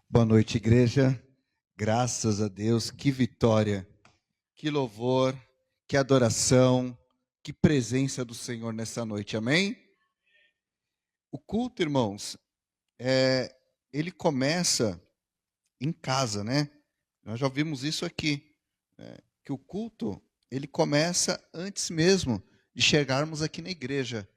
Boa noite, igreja. Graças a Deus, que vitória, que louvor, que adoração, que presença do Senhor nessa noite, amém? O culto, irmãos, ele começa em casa, né? Nós já vimos isso aqui, que o culto, ele começa antes mesmo de chegarmos aqui na igreja.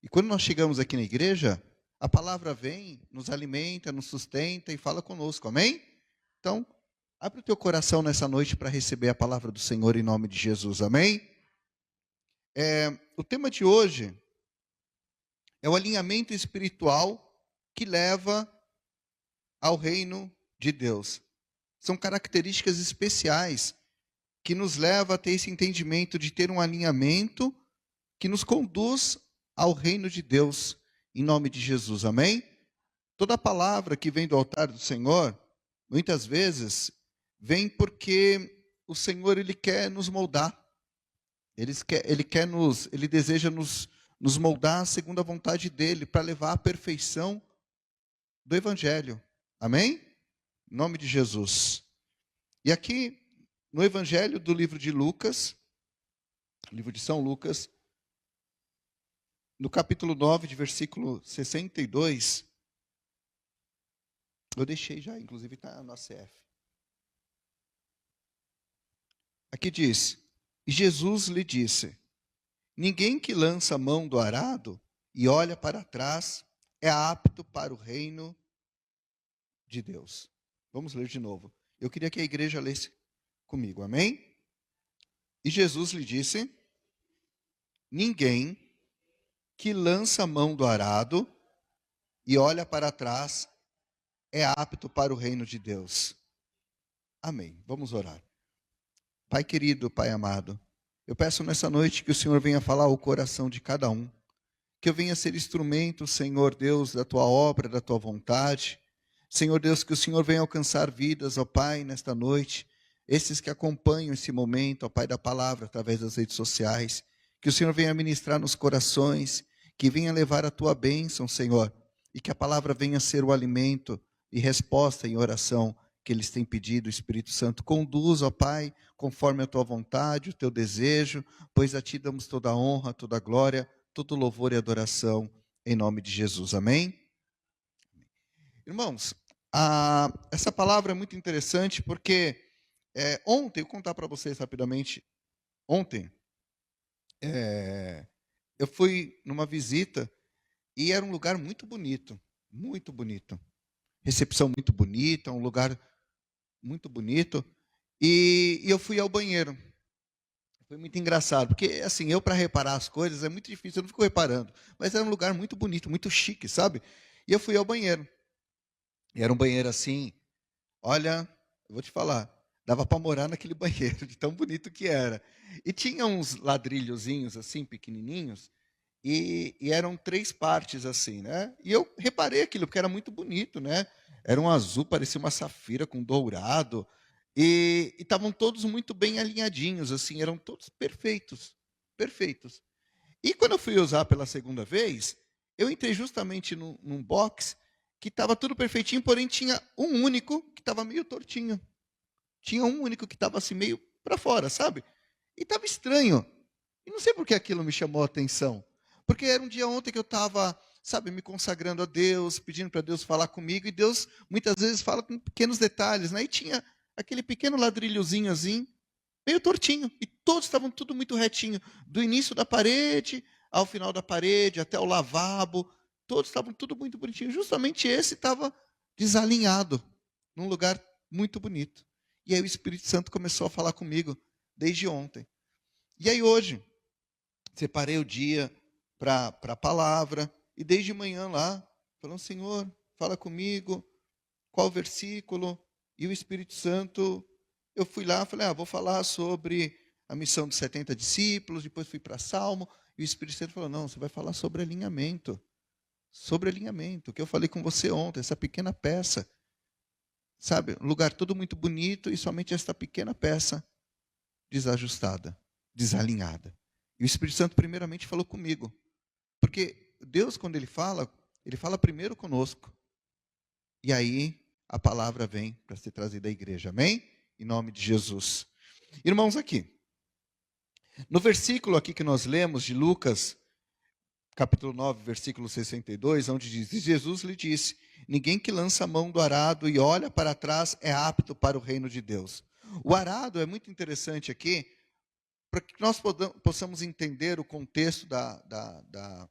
E quando nós chegamos aqui na igreja, a palavra vem, nos alimenta, nos sustenta e fala conosco, amém? Então, abre o teu coração nessa noite para receber a palavra do Senhor em nome de Jesus, amém? O tema de hoje é o alinhamento espiritual que leva ao reino de Deus. São características especiais que nos levam a ter esse entendimento de ter um alinhamento que nos conduz ao reino de Deus, em nome de Jesus, amém? Toda palavra que vem do altar do Senhor, muitas vezes, vem porque o Senhor ele quer nos moldar. Ele deseja nos moldar segundo a vontade dele, para levar à perfeição do Evangelho. Amém? Em nome de Jesus. E aqui, no Evangelho do livro de Lucas, livro de São Lucas, no capítulo 9, de versículo 62, eu deixei já, inclusive está no ACF. Aqui diz: e Jesus lhe disse: ninguém que lança a mão do arado e olha para trás é apto para o reino de Deus. Vamos ler de novo. Eu queria que a igreja lesse comigo, amém? E Jesus lhe disse: ninguém que lança a mão do arado e olha para trás é apto para o reino de Deus. Amém. Vamos orar. Pai querido, Pai amado, eu peço nessa noite que o Senhor venha falar ao coração de cada um, que eu venha ser instrumento, Senhor Deus, da Tua obra, da Tua vontade. Senhor Deus, que o Senhor venha alcançar vidas, ó Pai, nesta noite, esses que acompanham esse momento, ó Pai, da palavra, através das redes sociais, que o Senhor venha ministrar nos corações, que venha levar a Tua bênção, Senhor, e que a palavra venha ser o alimento e resposta em oração que eles têm pedido. O Espírito Santo conduz, ó Pai, conforme a Tua vontade, o Teu desejo, pois a Ti damos toda a honra, toda a glória, todo louvor e adoração, em nome de Jesus, amém? Irmãos, essa palavra é muito interessante porque ontem, eu vou contar para vocês rapidamente, ontem eu fui numa visita e era um lugar muito bonito, muito bonito. Recepção muito bonita, um lugar muito bonito. E eu fui ao banheiro. Foi muito engraçado, porque assim, eu para reparar as coisas é muito difícil, eu não fico reparando. Mas era um lugar muito bonito, muito chique, sabe? E eu fui ao banheiro. E era um banheiro assim, olha, eu vou te falar, dava para morar naquele banheiro, de tão bonito que era. E tinha uns ladrilhozinhos assim, pequenininhos, e eram 3 partes assim, né? E eu reparei aquilo, porque era muito bonito, né? Era um azul, parecia uma safira com dourado, e estavam todos muito bem alinhadinhos, assim, eram todos perfeitos, perfeitos. E quando eu fui usar pela segunda vez, eu entrei justamente num box que estava tudo perfeitinho, porém tinha um único que estava meio tortinho. Tinha um único que estava assim meio para fora, sabe? E estava estranho. E não sei por que aquilo me chamou a atenção. Porque era um dia ontem que eu estava, sabe, me consagrando a Deus, pedindo para Deus falar comigo, e Deus muitas vezes fala com pequenos detalhes, né? E tinha aquele pequeno ladrilhozinho assim, meio tortinho, e todos estavam tudo muito retinho, do início da parede ao final da parede, até o lavabo, todos estavam tudo muito bonitinho. Justamente esse estava desalinhado, num lugar muito bonito. E aí o Espírito Santo começou a falar comigo desde ontem. E aí hoje, separei o dia para a palavra, e desde manhã lá, falando: Senhor, fala comigo, qual versículo? E o Espírito Santo, eu fui lá, falei: vou falar sobre a missão dos 70 discípulos, depois fui para Salmo, e o Espírito Santo falou: não, você vai falar sobre alinhamento, o que eu falei com você ontem, essa pequena peça, sabe, um lugar todo muito bonito, e somente esta pequena peça desajustada, desalinhada. E o Espírito Santo primeiramente falou comigo, porque Deus, quando Ele fala primeiro conosco, e aí a palavra vem para ser trazida à igreja. Amém? Em nome de Jesus. Irmãos, aqui, no versículo aqui que nós lemos de Lucas, capítulo 9, versículo 62, onde diz: e Jesus lhe disse: ninguém que lança a mão do arado e olha para trás é apto para o reino de Deus. O arado é muito interessante aqui, para que nós possamos entender o contexto da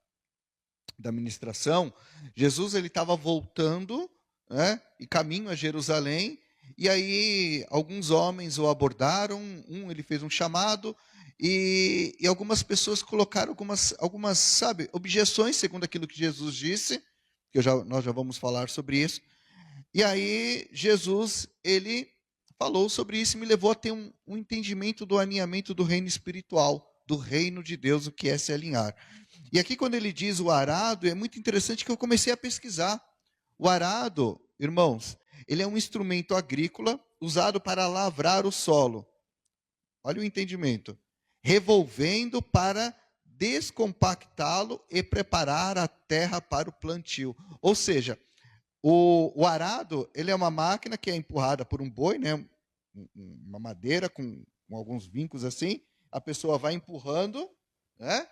ministração. Jesus ele estava voltando, né, e caminho a Jerusalém, e aí alguns homens o abordaram, ele fez um chamado, e algumas pessoas colocaram algumas, sabe, objeções, segundo aquilo que Jesus disse, que nós já vamos falar sobre isso. E aí Jesus, ele falou sobre isso e me levou a ter um entendimento do alinhamento do reino espiritual, do reino de Deus, o que é se alinhar. E aqui quando ele diz o arado, é muito interessante que eu comecei a pesquisar. O arado, irmãos, ele é um instrumento agrícola usado para lavrar o solo. Olha o entendimento. Revolvendo para descompactá-lo e preparar a terra para o plantio. Ou seja, o arado, ele é uma máquina que é empurrada por um boi, né? Uma madeira com alguns vincos assim. A pessoa vai empurrando, né?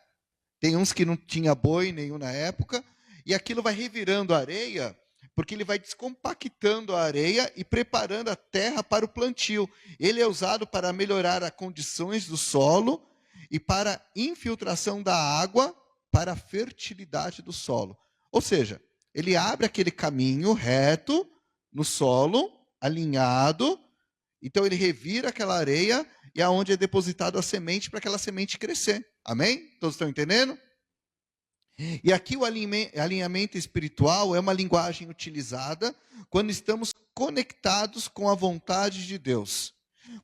Tem uns que não tinha boi nenhum na época. E aquilo vai revirando a areia, porque ele vai descompactando a areia e preparando a terra para o plantio. Ele é usado para melhorar as condições do solo e para infiltração da água para a fertilidade do solo. Ou seja, ele abre aquele caminho reto no solo, alinhado, então ele revira aquela areia e é onde é depositado a semente para aquela semente crescer. Amém? Todos estão entendendo? E aqui o alinhamento espiritual é uma linguagem utilizada quando estamos conectados com a vontade de Deus.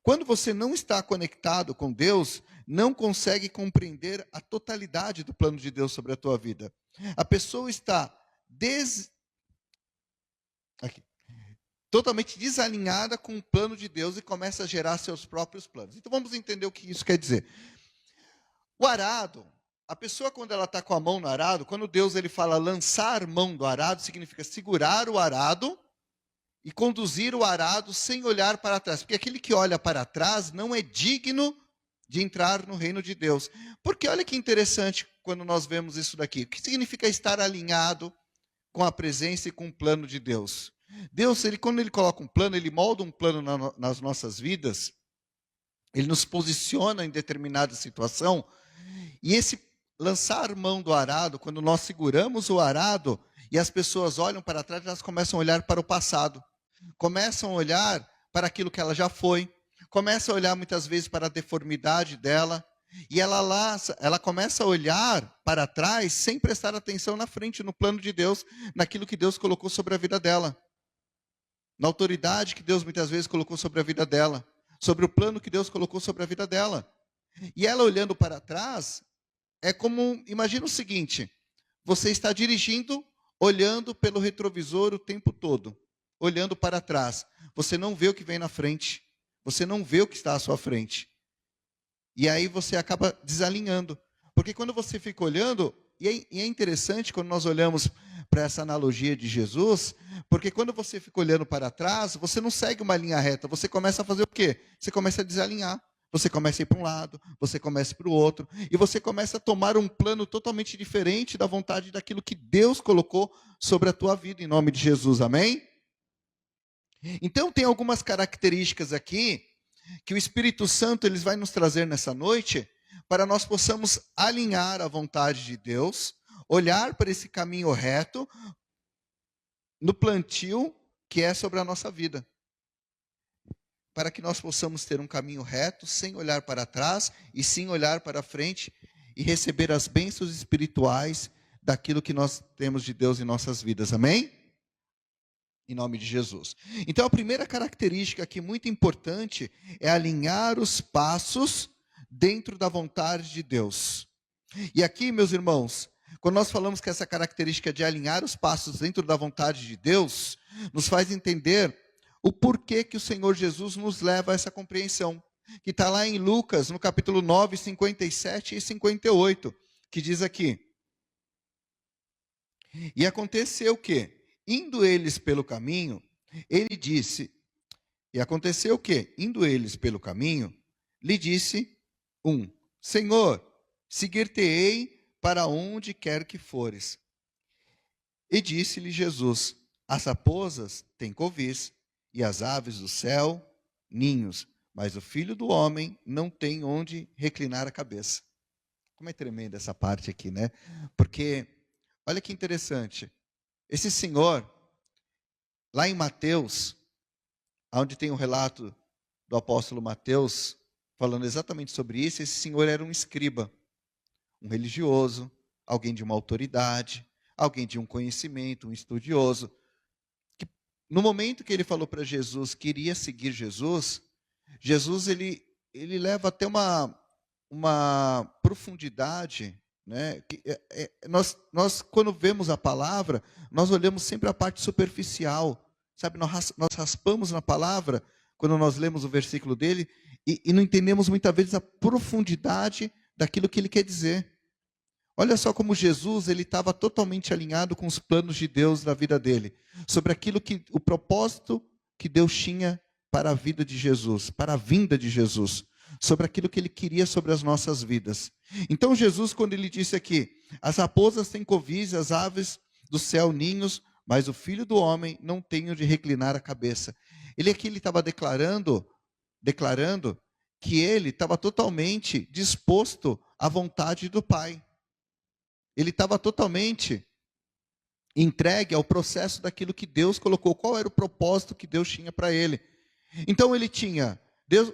Quando você não está conectado com Deus, não consegue compreender a totalidade do plano de Deus sobre a tua vida. A pessoa está totalmente desalinhada com o plano de Deus e começa a gerar seus próprios planos. Então vamos entender o que isso quer dizer. O arado, a pessoa quando ela está com a mão no arado, quando Deus ele fala lançar mão do arado, significa segurar o arado e conduzir o arado sem olhar para trás. Porque aquele que olha para trás não é digno de entrar no reino de Deus. Porque olha que interessante quando nós vemos isso daqui. O que significa estar alinhado com a presença e com o plano de Deus? Deus, quando ele coloca um plano, ele molda um plano nas nossas vidas, ele nos posiciona em determinada situação, e esse lançar mão do arado, quando nós seguramos o arado, e as pessoas olham para trás, elas começam a olhar para o passado, começam a olhar para aquilo que ela já foi, começam a olhar muitas vezes para a deformidade dela, e ela começa a olhar para trás sem prestar atenção na frente, no plano de Deus, naquilo que Deus colocou sobre a vida dela, na autoridade que Deus muitas vezes colocou sobre a vida dela, sobre o plano que Deus colocou sobre a vida dela. E ela olhando para trás, é como, imagina o seguinte, você está dirigindo, olhando pelo retrovisor o tempo todo, olhando para trás. Você não vê o que vem na frente, você não vê o que está à sua frente. E aí você acaba desalinhando. Porque quando você fica olhando, e é interessante quando nós olhamos para essa analogia de Jesus, porque quando você fica olhando para trás, você não segue uma linha reta, você começa a fazer o quê? Você começa a desalinhar, você começa a ir para um lado, você começa para o outro, e você começa a tomar um plano totalmente diferente da vontade daquilo que Deus colocou sobre a tua vida, em nome de Jesus, amém? Então tem algumas características aqui, que o Espírito Santo ele vai nos trazer nessa noite, para nós possamos alinhar a vontade de Deus, olhar para esse caminho reto, no plantio que é sobre a nossa vida. Para que nós possamos ter um caminho reto, sem olhar para trás, e sim olhar para frente, e receber as bênçãos espirituais daquilo que nós temos de Deus em nossas vidas. Amém? Em nome de Jesus. Então a primeira característica aqui muito importante é alinhar os passos dentro da vontade de Deus. E aqui, meus irmãos, quando nós falamos que essa característica de alinhar os passos dentro da vontade de Deus, nos faz entender o porquê que o Senhor Jesus nos leva a essa compreensão. Que está lá em Lucas, no capítulo 9, 57 e 58, que diz aqui: e aconteceu que, indo eles pelo caminho, Ele disse, e aconteceu que, indo eles pelo caminho, lhe disse um: Senhor, seguir-te-ei para onde quer que fores. E disse-lhe Jesus: As raposas têm covis, e as aves do céu ninhos, mas o Filho do Homem não tem onde reclinar a cabeça. Como é tremenda essa parte aqui, né? Porque, olha que interessante, esse Senhor, lá em Mateus, onde tem um relato do apóstolo Mateus, falando exatamente sobre isso, esse Senhor era um escriba, um religioso, alguém de uma autoridade, alguém de um conhecimento, um estudioso. Que, no momento que ele falou para Jesus que iria seguir Jesus, Jesus ele leva até uma profundidade, né? Nós, quando vemos a palavra, nós olhamos sempre a parte superficial, sabe? Nós raspamos na palavra, quando nós lemos o versículo dele, e não entendemos muitas vezes a profundidade daquilo que ele quer dizer. Olha só como Jesus ele estava totalmente alinhado com os planos de Deus na vida dele, sobre aquilo que o propósito que Deus tinha para a vida de Jesus, para a vinda de Jesus, sobre aquilo que ele queria sobre as nossas vidas. Então Jesus, quando ele disse aqui, as raposas têm covis, as aves do céu ninhos, mas o Filho do Homem não tem onde reclinar a cabeça. Ele estava declarando que ele estava totalmente disposto à vontade do Pai. Ele estava totalmente entregue ao processo daquilo que Deus colocou. Qual era o propósito que Deus tinha para ele? Então ele tinha,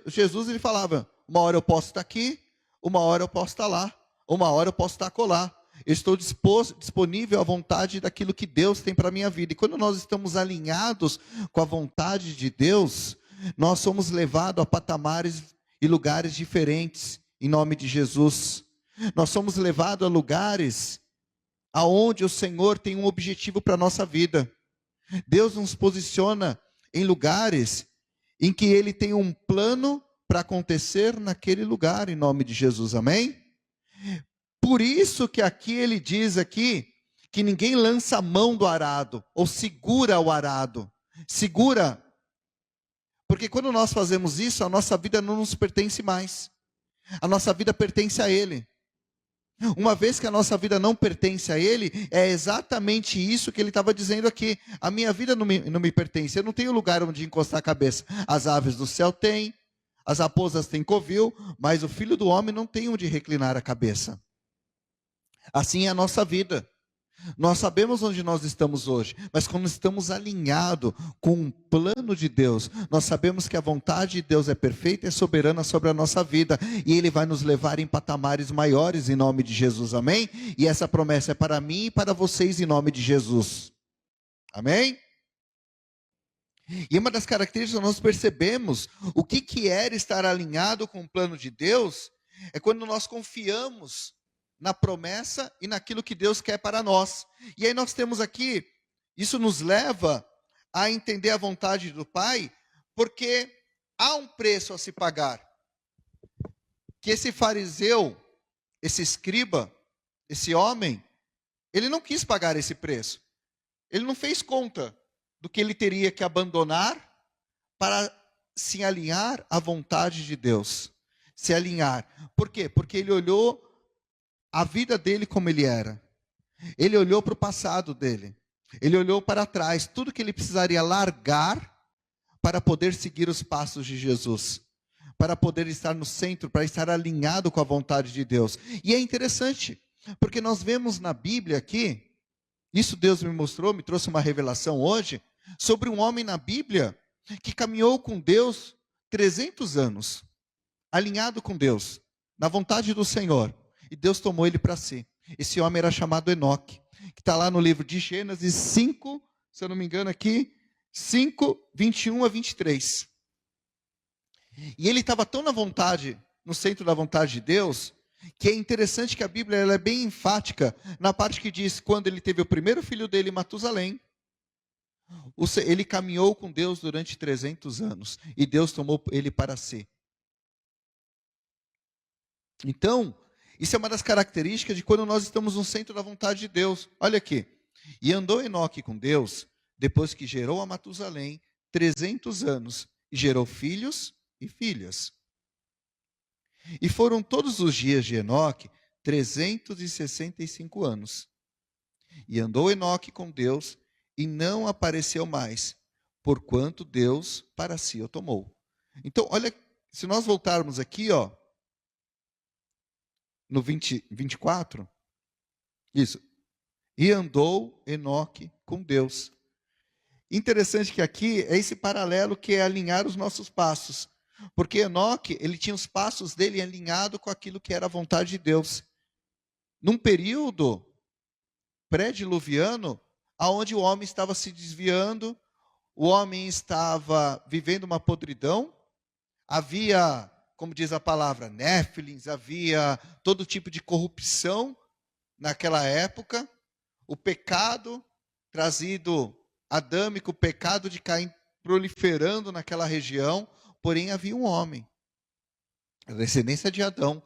Jesus ele falava, uma hora eu posso estar aqui, uma hora eu posso estar lá, uma hora eu posso estar acolá. Eu estou disponível à vontade daquilo que Deus tem para a minha vida. E quando nós estamos alinhados com a vontade de Deus, nós somos levados a patamares e lugares diferentes, em nome de Jesus. Nós somos levados a lugares aonde o Senhor tem um objetivo para a nossa vida. Deus nos posiciona em lugares em que Ele tem um plano para acontecer naquele lugar, em nome de Jesus, amém? Por isso que aqui ele diz aqui, que ninguém lança a mão do arado, ou segura o arado. Segura, porque quando nós fazemos isso, a nossa vida não nos pertence mais. A nossa vida pertence a Ele. Uma vez que a nossa vida não pertence a Ele, é exatamente isso que ele estava dizendo aqui. A minha vida não me pertence, eu não tenho lugar onde encostar a cabeça. As aves do céu têm, as raposas têm covil, mas o Filho do Homem não tem onde reclinar a cabeça. Assim é a nossa vida. Nós sabemos onde nós estamos hoje, mas quando estamos alinhados com o plano de Deus, nós sabemos que a vontade de Deus é perfeita e é soberana sobre a nossa vida, e Ele vai nos levar em patamares maiores em nome de Jesus, amém? E essa promessa é para mim e para vocês em nome de Jesus, amém? E uma das características que nós percebemos, o que é estar alinhado com o plano de Deus, é quando nós confiamos na promessa e naquilo que Deus quer para nós. E aí nós temos aqui, isso nos leva a entender a vontade do Pai, porque há um preço a se pagar. Que esse fariseu, esse escriba, esse homem, ele não quis pagar esse preço. Ele não fez conta do que ele teria que abandonar para se alinhar à vontade de Deus. Se alinhar. Por quê? Porque ele olhou a vida dele como ele era. Ele olhou para o passado dele. Ele olhou para trás. Tudo que ele precisaria largar para poder seguir os passos de Jesus. Para poder estar no centro, para estar alinhado com a vontade de Deus. E é interessante, porque nós vemos na Bíblia aqui, isso Deus me mostrou, me trouxe uma revelação hoje, sobre um homem na Bíblia que caminhou com Deus 300 anos. Alinhado com Deus, na vontade do Senhor. E Deus tomou ele para si. Esse homem era chamado Enoque, que está lá no livro de Gênesis 5, se eu não me engano aqui, 5, 21 a 23. E ele estava tão na vontade, no centro da vontade de Deus, que é interessante que a Bíblia ela é bem enfática na parte que diz, quando ele teve o primeiro filho dele, Matusalém, ele caminhou com Deus durante 300 anos, e Deus tomou ele para si. Então, isso é uma das características de quando nós estamos no centro da vontade de Deus. Olha aqui. E andou Enoque com Deus, depois que gerou a Matusalém, 300 anos e gerou filhos e filhas. E foram todos os dias de Enoque 365 anos. E andou Enoque com Deus e não apareceu mais, porquanto Deus para si o tomou. Então, olha, se nós voltarmos aqui, ó, no 24, isso. E andou Enoque com Deus. Interessante que aqui é esse paralelo que é alinhar os nossos passos. Porque Enoque, ele tinha os passos dele alinhado com aquilo que era a vontade de Deus. Num período pré-diluviano, aonde o homem estava se desviando, o homem estava vivendo uma podridão, havia, como diz a palavra, néfilins, havia todo tipo de corrupção naquela época, o pecado trazido adâmico, o pecado de Caim proliferando naquela região, porém havia um homem, a descendência de Adão,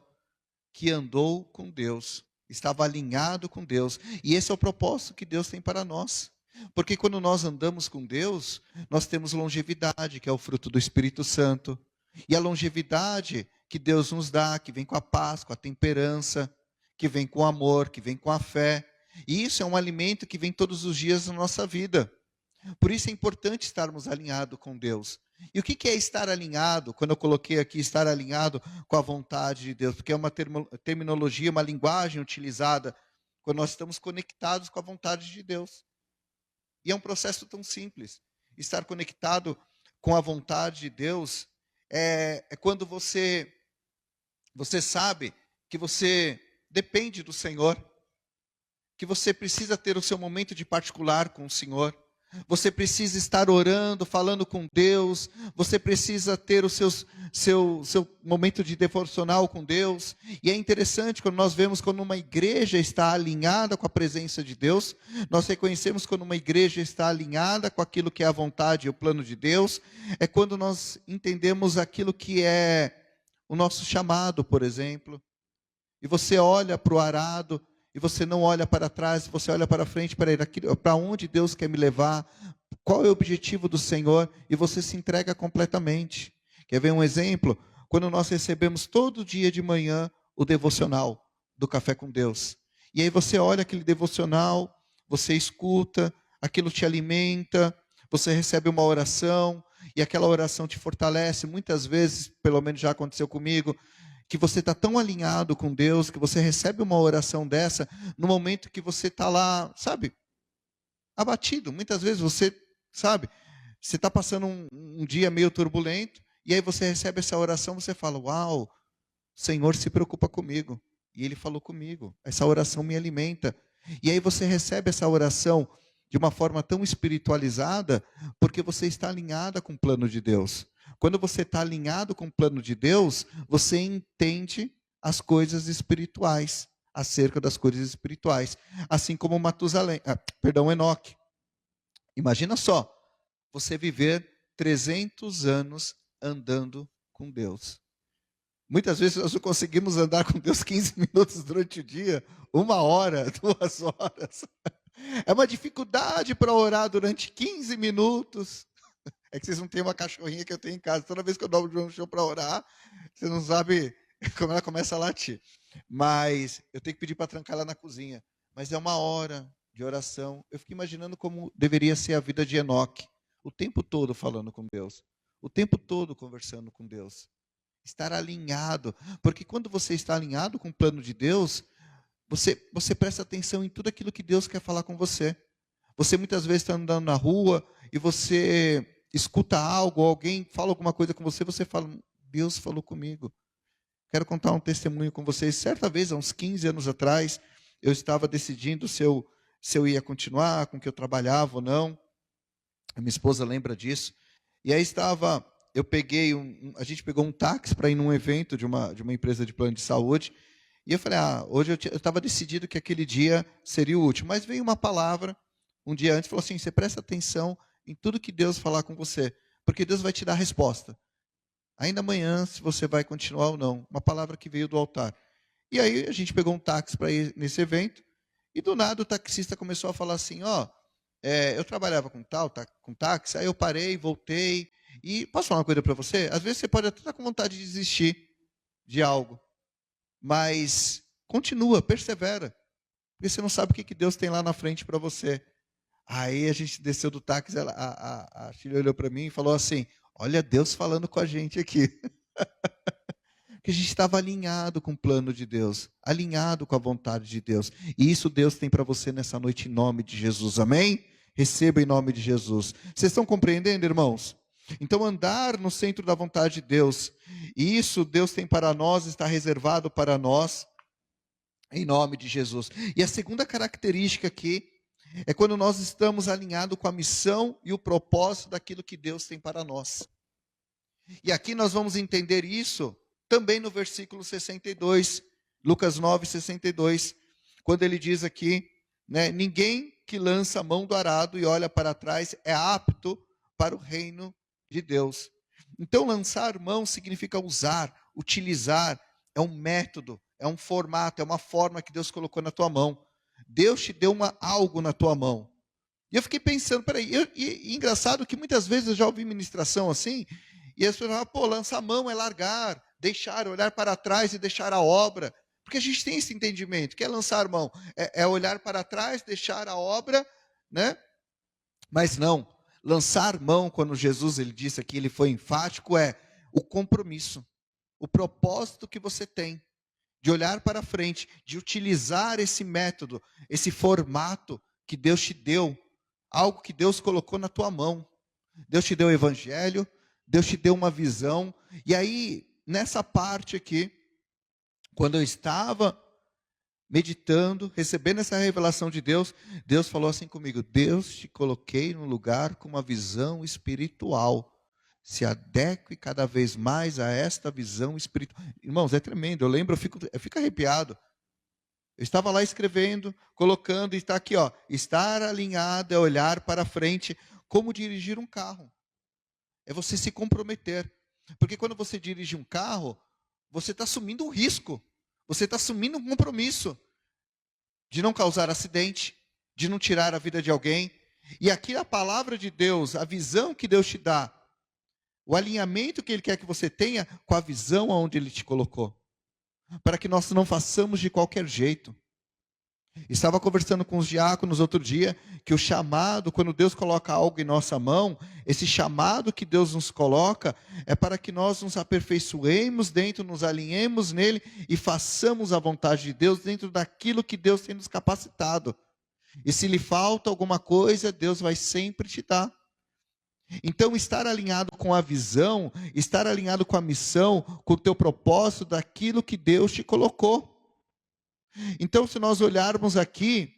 que andou com Deus, estava alinhado com Deus, e esse é o propósito que Deus tem para nós, porque quando nós andamos com Deus, nós temos longevidade, que é o fruto do Espírito Santo, e a longevidade que Deus nos dá, que vem com a paz, com a temperança, que vem com o amor, que vem com a fé, e isso é um alimento que vem todos os dias na nossa vida. Por isso é importante estarmos alinhados com Deus. E o que é estar alinhado? Quando eu coloquei aqui estar alinhado com a vontade de Deus, porque é uma terminologia, uma linguagem utilizada quando nós estamos conectados com a vontade de Deus. E é um processo tão simples. Estar conectado com a vontade de Deus é quando você sabe que você depende do Senhor, que você precisa ter o seu momento de particular com o Senhor. Você precisa estar orando, falando com Deus. Você precisa ter o seu momento de devocional com Deus. E é interessante quando nós vemos quando uma igreja está alinhada com a presença de Deus. Nós reconhecemos quando uma igreja está alinhada com aquilo que é a vontade e o plano de Deus. É quando nós entendemos aquilo que é o nosso chamado, por exemplo. E você olha para o arado e você não olha para trás, você olha para frente, para onde Deus quer me levar, qual é o objetivo do Senhor, e você se entrega completamente. Quer ver um exemplo? Quando nós recebemos todo dia de manhã o devocional do Café com Deus. E aí você olha aquele devocional, você escuta, aquilo te alimenta, você recebe uma oração, e aquela oração te fortalece. Muitas vezes, pelo menos já aconteceu comigo, que você está tão alinhado com Deus, que você recebe uma oração dessa, no momento que você está lá, sabe, abatido. Muitas vezes você, sabe, você está passando um dia meio turbulento, e aí você recebe essa oração, você fala, uau, o Senhor se preocupa comigo, e Ele falou comigo, essa oração me alimenta. E aí você recebe essa oração de uma forma tão espiritualizada, porque você está alinhada com o plano de Deus. Quando você está alinhado com o plano de Deus, você entende as coisas espirituais, acerca das coisas espirituais. Assim como Enoque. Imagina só, você viver 300 anos andando com Deus. Muitas vezes nós não conseguimos andar com Deus 15 minutos durante o dia, 1 hora, 2 horas. É uma dificuldade para orar durante 15 minutos. É que vocês não têm uma cachorrinha que eu tenho em casa. Toda vez que eu dou um show para orar, você não sabe como ela começa a latir. Mas eu tenho que pedir para trancar ela na cozinha. Mas é 1 hora de oração. Eu fico imaginando como deveria ser a vida de Enoque. O tempo todo falando com Deus. O tempo todo conversando com Deus. Estar alinhado. Porque quando você está alinhado com o plano de Deus, você presta atenção em tudo aquilo que Deus quer falar com você. Você muitas vezes está andando na rua e você escuta algo, alguém fala alguma coisa com você, você fala, Deus falou comigo. Quero contar um testemunho com vocês. Certa vez, há uns 15 anos atrás, eu estava decidindo se eu ia continuar com o que eu trabalhava ou não. A minha esposa lembra disso. E aí a gente pegou um táxi para ir num evento de uma empresa de plano de saúde. E eu falei, hoje eu estava decidido que aquele dia seria o último. Mas veio uma palavra, um dia antes, falou assim, você presta atenção em tudo que Deus falar com você, porque Deus vai te dar a resposta. Ainda amanhã, se você vai continuar ou não. Uma palavra que veio do altar. E aí a gente pegou um táxi para ir nesse evento, e do nada o taxista começou a falar assim, eu trabalhava com táxi, aí eu parei, voltei. E posso falar uma coisa para você? Às vezes você pode até estar com vontade de desistir de algo, mas continua, persevera, porque você não sabe o que Deus tem lá na frente para você. Aí a gente desceu do táxi, a Shirley olhou para mim e falou assim: olha Deus falando com a gente aqui. Que a gente estava alinhado com o plano de Deus, alinhado com a vontade de Deus. E isso Deus tem para você nessa noite em nome de Jesus. Amém? Receba em nome de Jesus. Vocês estão compreendendo, irmãos? Então andar no centro da vontade de Deus. E isso Deus tem para nós, está reservado para nós em nome de Jesus. E a segunda característica aqui é quando nós estamos alinhados com a missão e o propósito daquilo que Deus tem para nós. E aqui nós vamos entender isso também no versículo 62, Lucas 9, 62, quando ele diz aqui, né, ninguém que lança a mão do arado e olha para trás é apto para o reino de Deus. Então lançar mão significa usar, utilizar, é um método, é um formato, é uma forma que Deus colocou na tua mão. Deus te deu algo na tua mão. E eu fiquei pensando, peraí, e engraçado que muitas vezes eu já ouvi ministração assim, e as pessoas falam, lançar a mão é largar, deixar, olhar para trás e deixar a obra. Porque a gente tem esse entendimento, que é lançar mão, é olhar para trás, deixar a obra, né? Mas não, lançar mão, quando Jesus ele disse aqui, ele foi enfático, é o compromisso, o propósito que você tem, de olhar para frente, de utilizar esse método, esse formato que Deus te deu, algo que Deus colocou na tua mão. Deus te deu o evangelho, Deus te deu uma visão. E aí, nessa parte aqui, quando eu estava meditando, recebendo essa revelação de Deus, Deus falou assim comigo: Deus te coloquei num lugar com uma visão espiritual. Se adeque cada vez mais a esta visão espiritual. Irmãos, é tremendo. Eu lembro, eu fico arrepiado. Eu estava lá escrevendo, colocando, e está aqui, ó. Estar alinhado é olhar para frente, como dirigir um carro. É você se comprometer. Porque quando você dirige um carro, você está assumindo um risco. Você está assumindo um compromisso de não causar acidente, de não tirar a vida de alguém. E aqui a palavra de Deus, a visão que Deus te dá, o alinhamento que Ele quer que você tenha com a visão aonde Ele te colocou. Para que nós não façamos de qualquer jeito. Estava conversando com os diáconos outro dia, que o chamado, quando Deus coloca algo em nossa mão, esse chamado que Deus nos coloca, é para que nós nos aperfeiçoemos dentro, nos alinhemos nele e façamos a vontade de Deus dentro daquilo que Deus tem nos capacitado. E se lhe falta alguma coisa, Deus vai sempre te dar. Então, estar alinhado com a visão, estar alinhado com a missão, com o teu propósito daquilo que Deus te colocou. Então, se nós olharmos aqui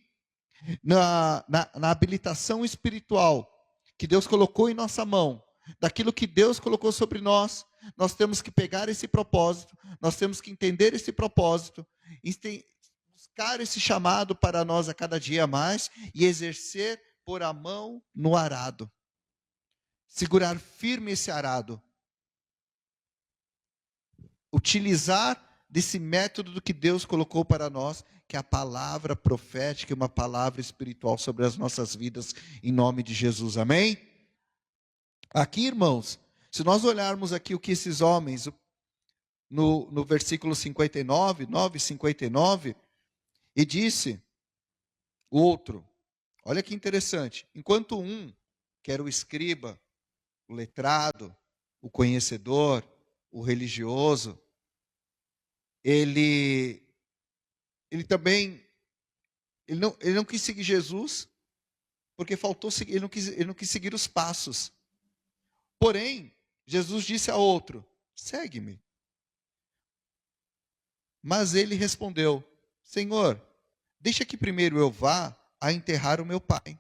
na habilitação espiritual que Deus colocou em nossa mão, daquilo que Deus colocou sobre nós, nós temos que pegar esse propósito, nós temos que entender esse propósito, buscar esse chamado para nós a cada dia mais e exercer por a mão no arado. Segurar firme esse arado. Utilizar desse método do que Deus colocou para nós, que é a palavra profética e uma palavra espiritual sobre as nossas vidas, em nome de Jesus, amém? Aqui, irmãos, se nós olharmos aqui o que esses homens, no versículo 59, 9:59, e disse o outro, olha que interessante, enquanto um, que era o escriba, o letrado, o conhecedor, o religioso, ele também, ele não quis seguir Jesus, porque faltou seguir, ele não quis seguir os passos. Porém, Jesus disse a outro: segue-me. Mas ele respondeu: Senhor, deixa que primeiro eu vá a enterrar o meu pai.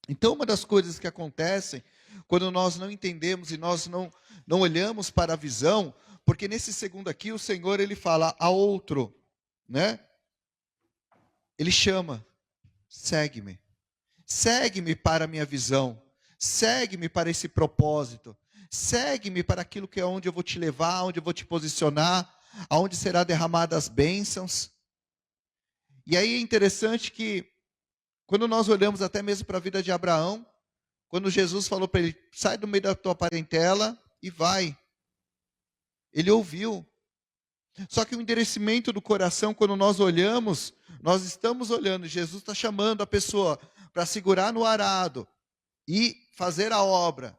Então, uma das coisas que acontecem quando nós não entendemos e nós não olhamos para a visão, porque nesse segundo aqui o Senhor ele fala a outro, né? Ele chama: segue-me. Segue-me para a minha visão. Segue-me para esse propósito. Segue-me para aquilo que é onde eu vou te levar, onde eu vou te posicionar, aonde será derramadas as bênçãos. E aí é interessante que Quando nós olhamos até mesmo para a vida de Abraão, quando Jesus falou para ele, sai do meio da tua parentela e vai. Ele ouviu. Só que o endurecimento do coração, quando nós olhamos, nós estamos olhando, Jesus está chamando a pessoa para segurar no arado e fazer a obra.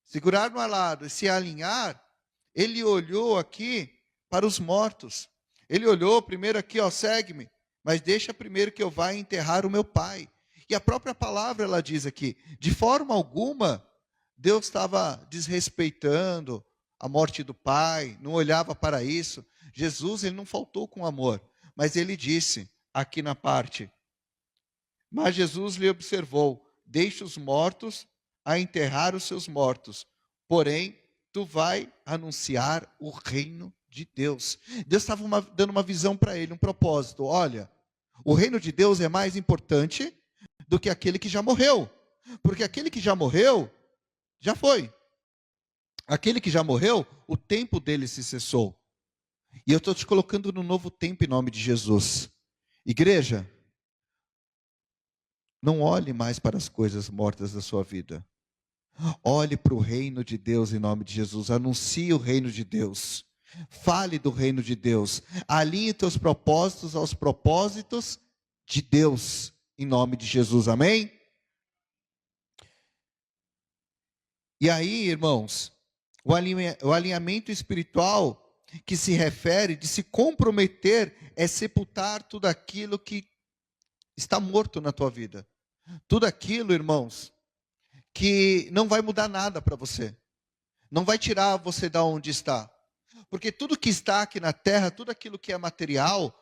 Segurar no arado e se alinhar, ele olhou aqui para os mortos. Ele olhou primeiro aqui, ó, segue-me, mas deixa primeiro que eu vá enterrar o meu pai. E a própria palavra, ela diz aqui, de forma alguma, Deus estava desrespeitando a morte do pai, não olhava para isso. Jesus, ele não faltou com amor, mas ele disse, aqui na parte, mas Jesus lhe observou, deixa os mortos a enterrar os seus mortos, porém, tu vai anunciar o reino de Deus. Deus estava dando uma visão para ele, um propósito. Olha, o reino de Deus é mais importante do que aquele que já morreu, porque aquele que já morreu, já foi. Aquele que já morreu, o tempo dele se cessou. E eu estou te colocando no novo tempo em nome de Jesus. Igreja, não olhe mais para as coisas mortas da sua vida. Olhe para o reino de Deus em nome de Jesus. Anuncie o reino de Deus. Fale do reino de Deus. Alinhe teus propósitos aos propósitos de Deus em nome de Jesus. Amém? E aí, irmãos, o alinhamento espiritual que se refere de se comprometer é sepultar tudo aquilo que está morto na tua vida. Tudo aquilo, irmãos, que não vai mudar nada para você. Não vai tirar você da onde está. Porque tudo que está aqui na terra, tudo aquilo que é material,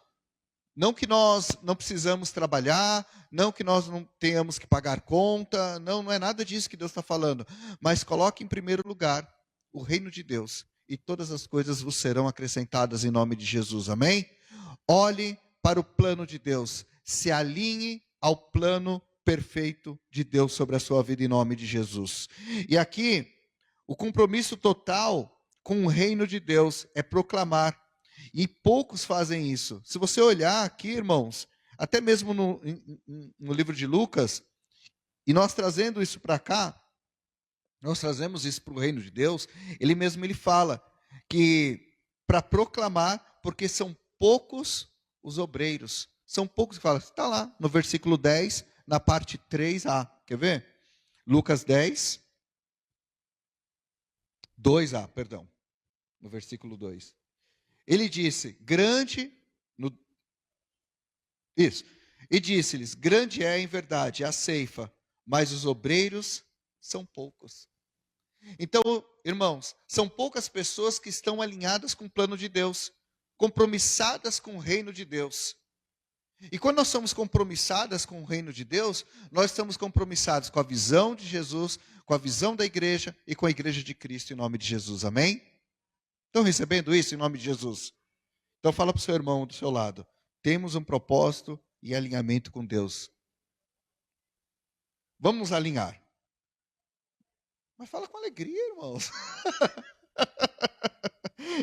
não que nós não precisamos trabalhar, não que nós não tenhamos que pagar conta, não é nada disso que Deus está falando. Mas coloque em primeiro lugar o reino de Deus e todas as coisas vos serão acrescentadas em nome de Jesus. Amém? Olhe para o plano de Deus. Se alinhe ao plano perfeito de Deus sobre a sua vida em nome de Jesus. E aqui, o compromisso total com o reino de Deus é proclamar. E poucos fazem isso. Se você olhar aqui, irmãos, até mesmo no livro de Lucas, e nós trazendo isso para cá, nós trazemos isso para o reino de Deus, ele mesmo fala que para proclamar, porque são poucos os obreiros. São poucos que falam, está lá no versículo 10, na parte 3a. Quer ver? Lucas 10, 2a, perdão. No versículo 2. Ele disse, e disse-lhes, grande é em verdade a ceifa, mas os obreiros são poucos. Então, irmãos, são poucas pessoas que estão alinhadas com o plano de Deus, compromissadas com o reino de Deus. E quando nós somos compromissadas com o reino de Deus, nós estamos compromissados com a visão de Jesus, com a visão da igreja e com a igreja de Cristo em nome de Jesus. Amém? Estão recebendo isso em nome de Jesus? Então fala para o seu irmão do seu lado. Temos um propósito e alinhamento com Deus. Vamos nos alinhar. Mas fala com alegria, irmãos.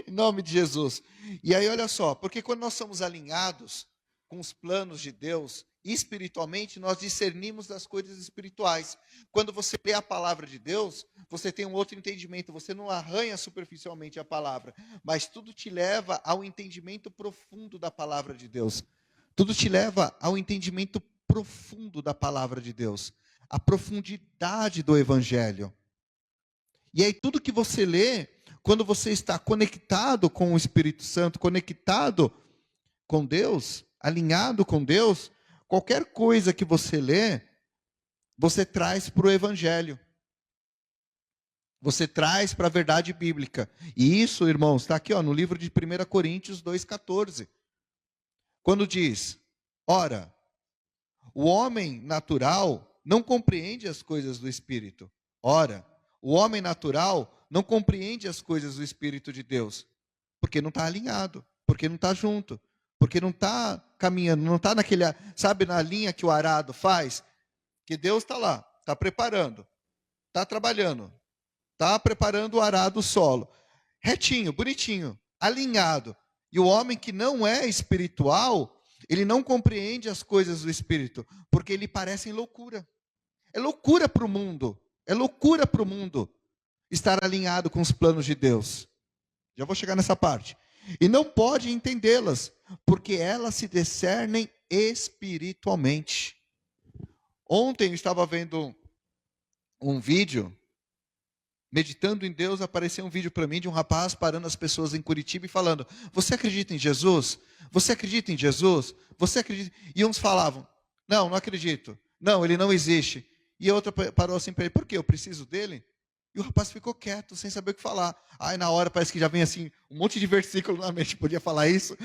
Em nome de Jesus. E aí olha só, porque quando nós somos alinhados com os planos de Deus, espiritualmente, nós discernimos das coisas espirituais. Quando você lê a palavra de Deus, você tem um outro entendimento, você não arranha superficialmente a palavra, mas tudo te leva ao entendimento profundo da palavra de Deus. Tudo te leva ao entendimento profundo da palavra de Deus, a profundidade do evangelho. E aí tudo que você lê, quando você está conectado com o Espírito Santo, conectado com Deus, alinhado com Deus, qualquer coisa que você lê, você traz para o Evangelho. Você traz para a verdade bíblica. E isso, irmãos, está aqui no livro de 1 Coríntios 2,14. Quando diz, ora, o homem natural não compreende as coisas do Espírito. Ora, o homem natural não compreende as coisas do Espírito de Deus. Porque não está alinhado, porque não está junto. Porque não está caminhando, não está naquele, sabe, na linha que o arado faz? Que Deus está lá, está preparando, está trabalhando, está preparando o arado, o solo. Retinho, bonitinho, alinhado. E o homem que não é espiritual, Ele não compreende as coisas do Espírito, porque lhe parecem loucura. É loucura para o mundo. É loucura para o mundo estar alinhado com os planos de Deus. Já vou chegar nessa parte. E não pode entendê-las, porque elas se discernem espiritualmente. Ontem eu estava vendo um vídeo, meditando em Deus, apareceu um vídeo para mim de um rapaz parando as pessoas em Curitiba e falando: você acredita em Jesus? Você acredita em Jesus? Você acredita? E uns falavam: não, não acredito. Não, ele não existe. E a outra parou assim para ele: por quê? Eu preciso dele? E o rapaz ficou quieto, sem saber o que falar. Aí na hora parece que já vem assim, um monte de versículo na mente. Podia falar isso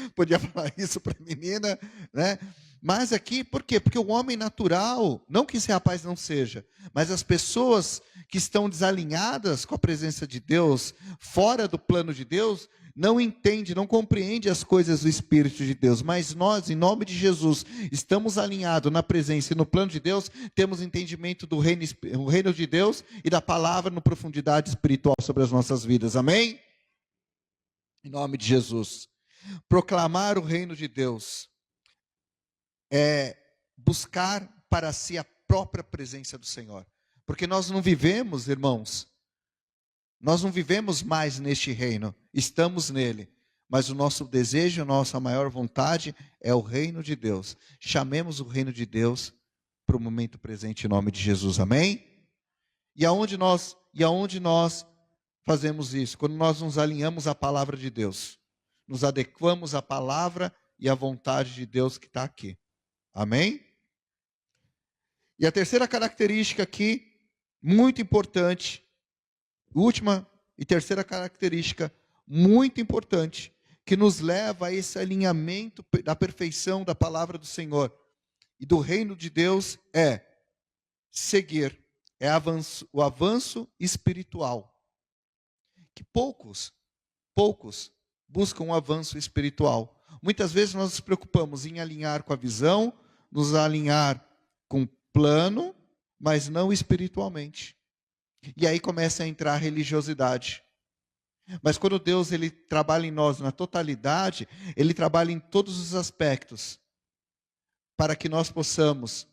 para a menina, né? Mas aqui, por quê? Porque o homem natural, não que esse rapaz não seja, mas as pessoas que estão desalinhadas com a presença de Deus, fora do plano de Deus, não entende, não compreende as coisas do Espírito de Deus. Mas nós, em nome de Jesus, estamos alinhados na presença e no plano de Deus, temos entendimento do reino de Deus e da palavra na profundidade espiritual sobre as nossas vidas. Amém? Em nome de Jesus. Proclamar o reino de Deus é buscar para si a própria presença do Senhor. Porque nós não vivemos, irmãos, nós não vivemos mais neste reino, estamos nele. Mas o nosso desejo, a nossa maior vontade é o reino de Deus. Chamemos o reino de Deus para o momento presente em nome de Jesus, amém? E aonde nós fazemos isso? Quando nós nos alinhamos à palavra de Deus. Nos adequamos à palavra e à vontade de Deus que está aqui. Amém? E a terceira característica aqui, muito importante, última e terceira característica, muito importante, que nos leva a esse alinhamento da perfeição da palavra do Senhor e do reino de Deus é seguir, o avanço espiritual. Que poucos buscam um avanço espiritual. Muitas vezes nós nos preocupamos em alinhar com a visão, nos alinhar com o plano, mas não espiritualmente. E aí começa a entrar a religiosidade. Mas quando Deus ele trabalha em nós na totalidade, Ele trabalha em todos os aspectos, para que nós possamos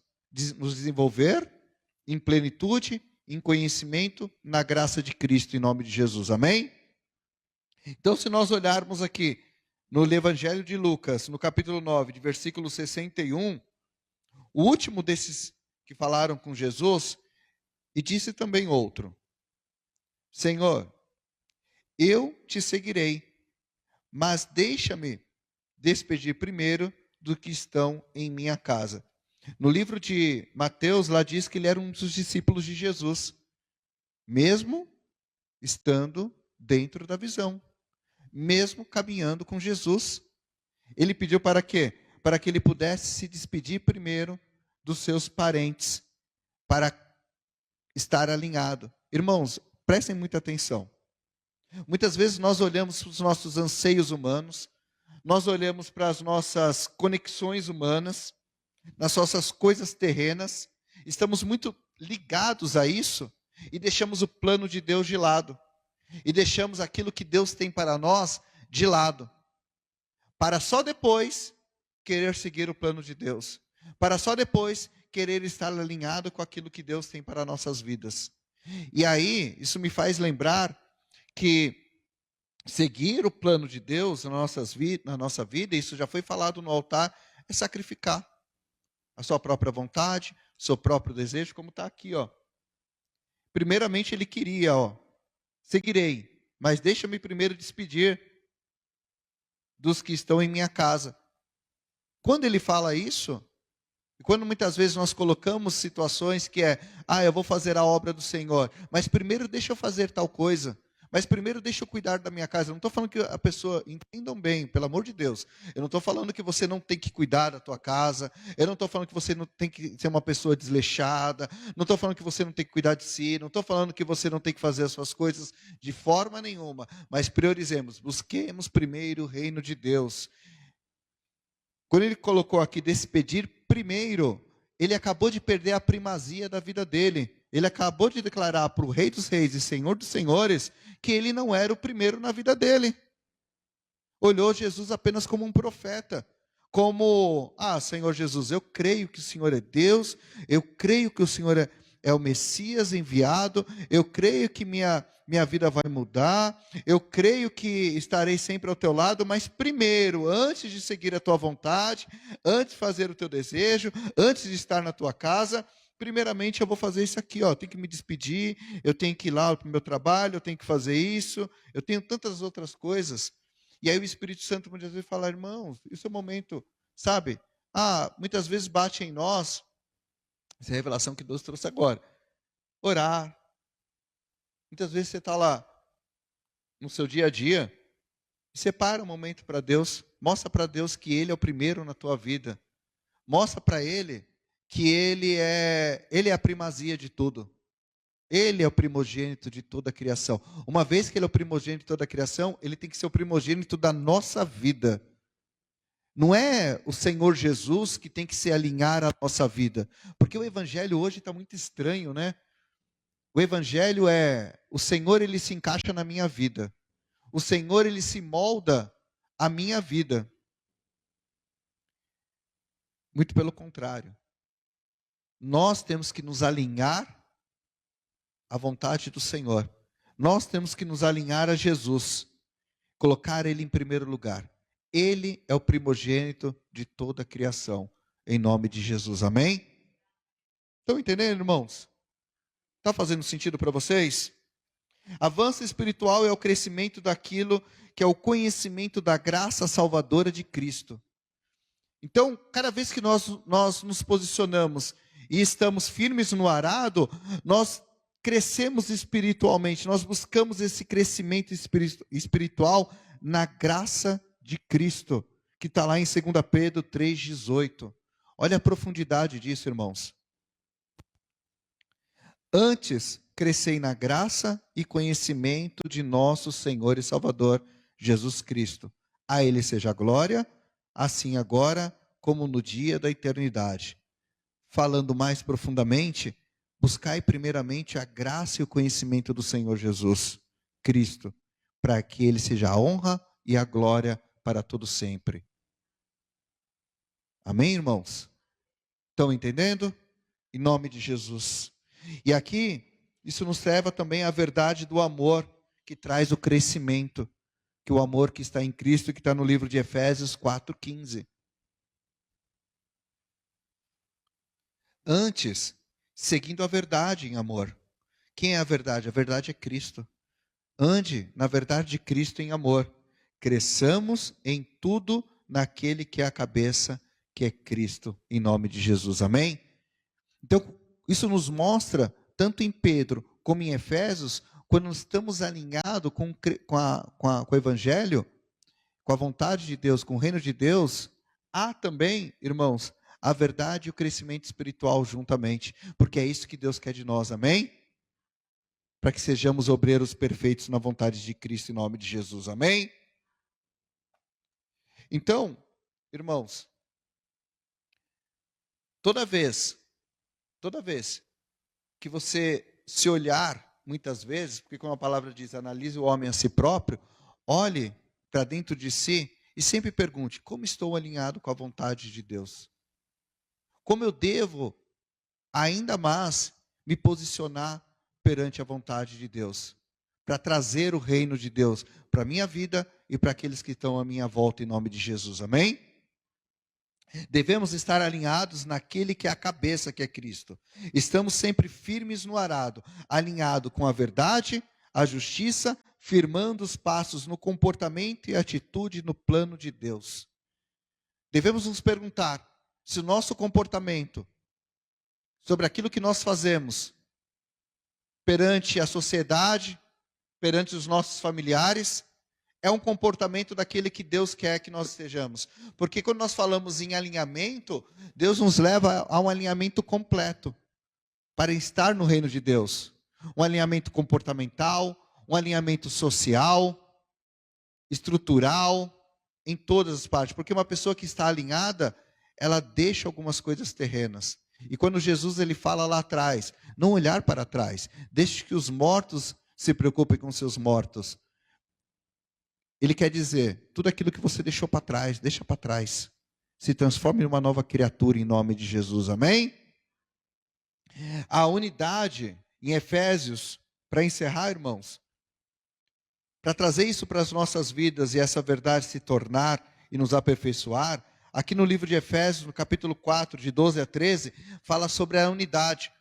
nos desenvolver em plenitude, em conhecimento, na graça de Cristo, em nome de Jesus. Amém? Então, se nós olharmos aqui no Evangelho de Lucas, no capítulo 9, de versículo 61, o último desses que falaram com Jesus, e disse também outro: Senhor, eu te seguirei, mas deixa-me despedir primeiro do que estão em minha casa. No livro de Mateus, lá diz que ele era um dos discípulos de Jesus, mesmo estando dentro da visão, mesmo caminhando com Jesus. Ele pediu para quê? Para que ele pudesse se despedir primeiro dos seus parentes, para estar alinhado. Irmãos, prestem muita atenção. Muitas vezes nós olhamos para os nossos anseios humanos, nós olhamos para as nossas conexões humanas, nas nossas coisas terrenas, estamos muito ligados a isso e deixamos o plano de Deus de lado. E deixamos aquilo que Deus tem para nós de lado. Para só depois querer seguir o plano de Deus. Para só depois querer estar alinhado com aquilo que Deus tem para nossas vidas. E aí, isso me faz lembrar que seguir o plano de Deus na nossa vida, isso já foi falado no altar, é sacrificar a sua própria vontade, o seu próprio desejo, como está aqui, ó. Primeiramente ele queria, seguirei, mas deixa-me primeiro despedir dos que estão em minha casa. Quando ele fala isso, e quando muitas vezes nós colocamos situações que eu vou fazer a obra do Senhor, mas primeiro deixa eu fazer tal coisa, mas primeiro deixa eu cuidar da minha casa. Eu não estou falando que a pessoa, entendam bem, pelo amor de Deus, eu não estou falando que você não tem que cuidar da tua casa, eu não estou falando que você não tem que ser uma pessoa desleixada, não estou falando que você não tem que cuidar de si, não estou falando que você não tem que fazer as suas coisas de forma nenhuma, mas priorizemos, busquemos primeiro o reino de Deus. Quando ele colocou aqui despedir primeiro, ele acabou de perder a primazia da vida dele. Ele acabou de declarar para o Rei dos Reis e Senhor dos Senhores que ele não era o primeiro na vida dele. Olhou Jesus apenas como um profeta, como, Senhor Jesus, eu creio que o Senhor é Deus, eu creio que o Senhor é o Messias enviado, eu creio que minha vida vai mudar, eu creio que estarei sempre ao teu lado, mas primeiro, antes de seguir a tua vontade, antes de fazer o teu desejo, antes de estar na tua casa, primeiramente eu vou fazer isso aqui, eu tenho que me despedir, eu tenho que ir lá para o meu trabalho, eu tenho que fazer isso, eu tenho tantas outras coisas. E aí o Espírito Santo muitas vezes fala, irmãos, isso é um momento, sabe? Muitas vezes bate em nós, essa é a revelação que Deus trouxe agora, orar. Muitas vezes você está lá no seu dia a dia, e separa um momento para Deus, mostra para Deus que Ele é o primeiro na tua vida, mostra para Ele que Ele é a primazia de tudo. Ele é o primogênito de toda a criação. Uma vez que Ele é o primogênito de toda a criação, Ele tem que ser o primogênito da nossa vida. Não é o Senhor Jesus que tem que se alinhar à nossa vida. Porque o Evangelho hoje está muito estranho, né? O Evangelho o Senhor, Ele se encaixa na minha vida. O Senhor, Ele se molda à minha vida. Muito pelo contrário. Nós temos que nos alinhar à vontade do Senhor. Nós temos que nos alinhar a Jesus. Colocar Ele em primeiro lugar. Ele é o primogênito de toda a criação. Em nome de Jesus. Amém? Estão entendendo, irmãos? Está fazendo sentido para vocês? Avanço espiritual é o crescimento daquilo que é o conhecimento da graça salvadora de Cristo. Então, cada vez que nós nos posicionamos e estamos firmes no arado, nós crescemos espiritualmente, nós buscamos esse crescimento espiritual na graça de Cristo, que está lá em 2 Pedro 3,18. Olha a profundidade disso, irmãos. Antes, crescei na graça e conhecimento de nosso Senhor e Salvador, Jesus Cristo. A Ele seja a glória, assim agora como no dia da eternidade. Falando mais profundamente, buscai primeiramente a graça e o conhecimento do Senhor Jesus Cristo, para que Ele seja a honra e a glória para todo sempre. Amém, irmãos? Estão entendendo? Em nome de Jesus. E aqui, isso nos leva também à verdade do amor, que traz o crescimento, que o amor que está em Cristo, que está no livro de Efésios 4,15. Antes, seguindo a verdade em amor. Quem é a verdade? A verdade é Cristo. Ande na verdade de Cristo em amor. Cresçamos em tudo naquele que é a cabeça, que é Cristo, em nome de Jesus. Amém? Então, isso nos mostra, tanto em Pedro como em Efésios, quando estamos alinhados com o Evangelho, com a vontade de Deus, com o reino de Deus, há também, irmãos, a verdade e o crescimento espiritual juntamente, porque é isso que Deus quer de nós, amém? Para que sejamos obreiros perfeitos na vontade de Cristo, em nome de Jesus, amém? Então, irmãos, toda vez que você se olhar, muitas vezes, porque como a palavra diz, analise o homem a si próprio, olhe para dentro de si e sempre pergunte, como estou alinhado com a vontade de Deus? Como eu devo ainda mais me posicionar perante a vontade de Deus, para trazer o reino de Deus para a minha vida e para aqueles que estão à minha volta, em nome de Jesus, amém? Devemos estar alinhados naquele que é a cabeça, que é Cristo. Estamos sempre firmes no arado, alinhado com a verdade, a justiça, firmando os passos no comportamento e atitude no plano de Deus. Devemos nos perguntar se o nosso comportamento, sobre aquilo que nós fazemos, perante a sociedade, perante os nossos familiares, é um comportamento daquele que Deus quer que nós estejamos. Porque quando nós falamos em alinhamento, Deus nos leva a um alinhamento completo, para estar no reino de Deus. Um alinhamento comportamental, um alinhamento social, estrutural, em todas as partes. Porque uma pessoa que está alinhada, ela deixa algumas coisas terrenas. E quando Jesus ele fala lá atrás, não olhar para trás, deixe que os mortos se preocupem com seus mortos. Ele quer dizer, tudo aquilo que você deixou para trás, deixa para trás. se transforme em uma nova criatura em nome de Jesus, amém? A unidade em Efésios, para encerrar, irmãos, para trazer isso para as nossas vidas e essa verdade se tornar e nos aperfeiçoar, aqui no livro de Efésios, no capítulo 4, de 12 a 13, fala sobre a unidade.